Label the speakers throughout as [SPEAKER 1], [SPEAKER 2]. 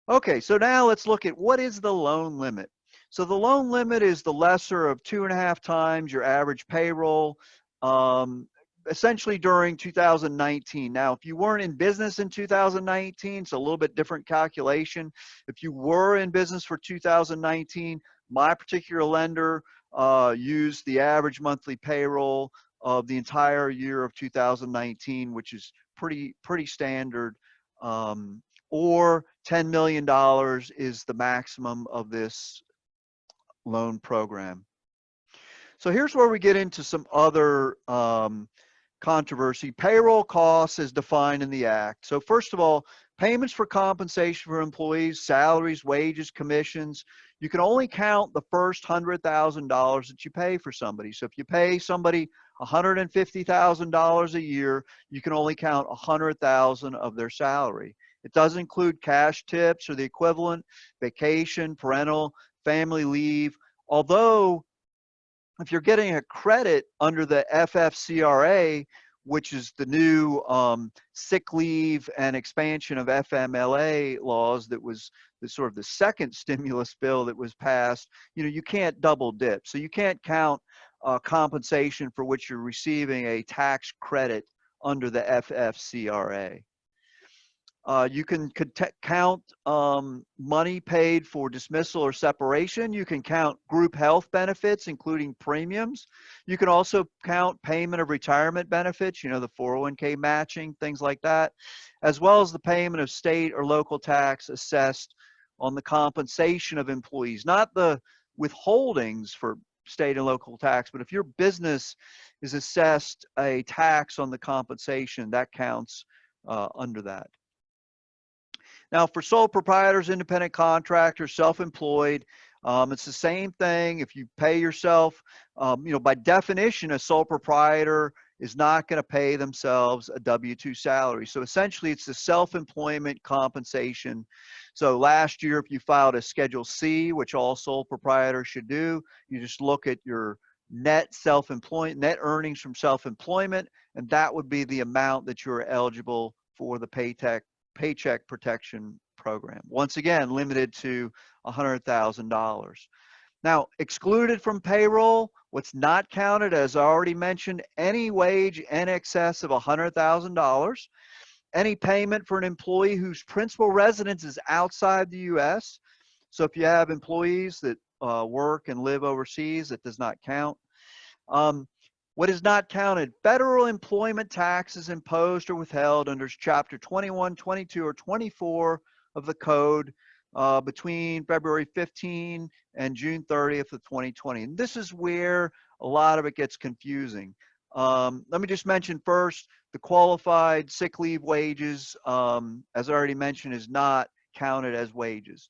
[SPEAKER 1] Okay, so now let's look at what is the loan limit. So the loan limit is the lesser of 2.5 times your average payroll, um, essentially during 2019. Now, if you weren't in business in 2019, it's a little bit different calculation. If you were in business for 2019, my particular lender used the average monthly payroll of the entire year of 2019, which is pretty standard. Um, or $10 million is the maximum of this loan program. So here's where we get into some other controversy. Payroll costs as defined in the Act. So first of all, payments for compensation for employees, salaries, wages, commissions, you can only count the first $100,000 that you pay for somebody. So if you pay somebody $150,000 a year, you can only count 100,000 of their salary. It doesn't include cash tips or the equivalent, vacation, parental, family leave. Although if you're getting a credit under the FFCRA, which is the new sick leave and expansion of FMLA laws that was the sort of the second stimulus bill that was passed, you can't double dip. So you can't count compensation for which you're receiving a tax credit under the FFCRA. You can count money paid for dismissal or separation. You can count group health benefits, including premiums. You can also count payment of retirement benefits, the 401k matching, things like that, as well as the payment of state or local tax assessed on the compensation of employees, not the withholdings for state and local tax, but if your business is assessed a tax on the compensation, that counts under that. Now, for sole proprietors, independent contractors, self-employed, it's the same thing. If you pay yourself, by definition, a sole proprietor is not going to pay themselves a W-2 salary. So essentially, it's the self-employment compensation. So last year, if you filed a Schedule C, which all sole proprietors should do, you just look at your net earnings from self-employment, and that would be the amount that you're eligible for the Paycheck Protection Program. Once again, limited to $100,000. Now, excluded from payroll, what's not counted, as I already mentioned, any wage in excess of $100,000, any payment for an employee whose principal residence is outside the U.S. So if you have employees that work and live overseas, it does not count. What is not counted? Federal employment taxes imposed or withheld under Chapter 21, 22, or 24 of the Code between February 15 and June 30th of 2020. And this is where a lot of it gets confusing. Let me just mention first, the qualified sick leave wages, as I already mentioned, is not counted as wages.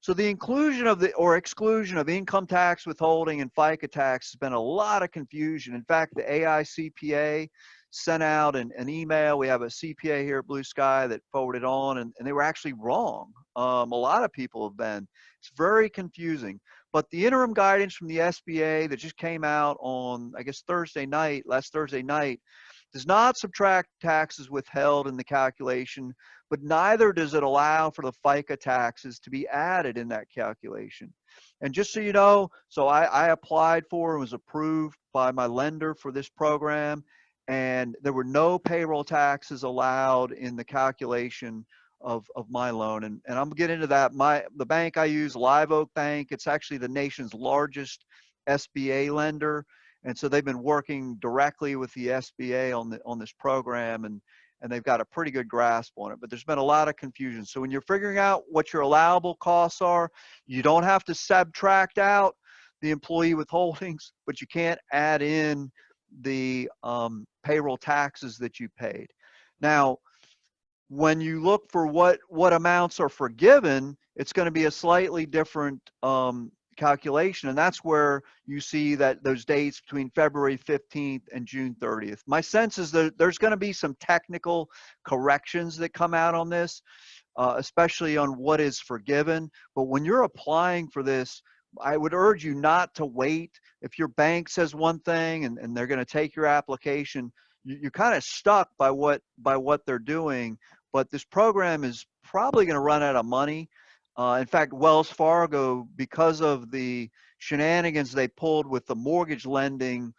[SPEAKER 1] So the inclusion of or exclusion of income tax withholding and FICA tax has been a lot of confusion. In fact, the AICPA sent out an email. We have a CPA here at BlueSky that forwarded on, and they were actually wrong. A lot of people have been. It's very confusing. But the interim guidance from the SBA that just came out on, I guess, last Thursday night, does not subtract taxes withheld in the calculation, but neither does it allow for the FICA taxes to be added in that calculation. And just so you know, so I applied for and was approved by my lender for this program, and there were no payroll taxes allowed in the calculation of my loan. And I'm gonna get into that. The bank I use, Live Oak Bank, it's actually the nation's largest SBA lender. And so they've been working directly with the SBA on this program, and they've got a pretty good grasp on it. But there's been a lot of confusion. So when you're figuring out what your allowable costs are, you don't have to subtract out the employee withholdings, but you can't add in the payroll taxes that you paid. Now, when you look for what amounts are forgiven, it's going to be a slightly different calculation, and that's where you see that those dates between February 15th and June 30th. My sense is that there's going to be some technical corrections that come out on this, especially on what is forgiven. But when you're applying for this, I would urge you not to wait. If your bank says one thing and they're going to take your application, you're kind of stuck by what they're doing. But this program is probably going to run out of money. In fact, Wells Fargo, because of the shenanigans they pulled with the mortgage lending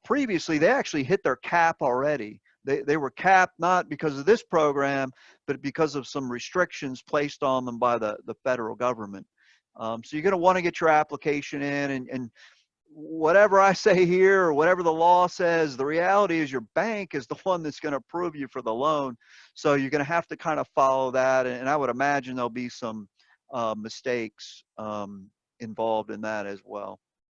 [SPEAKER 1] previously, they actually hit their cap already. They were capped not because of this program, but because of some restrictions placed on them by the federal government. So you're going to want to get your application in, and whatever I say here or whatever the law says, the reality is your bank is the one that's going to approve you for the loan. So you're going to have to kind of follow that. And I would imagine there'll be some mistakes involved in that as well.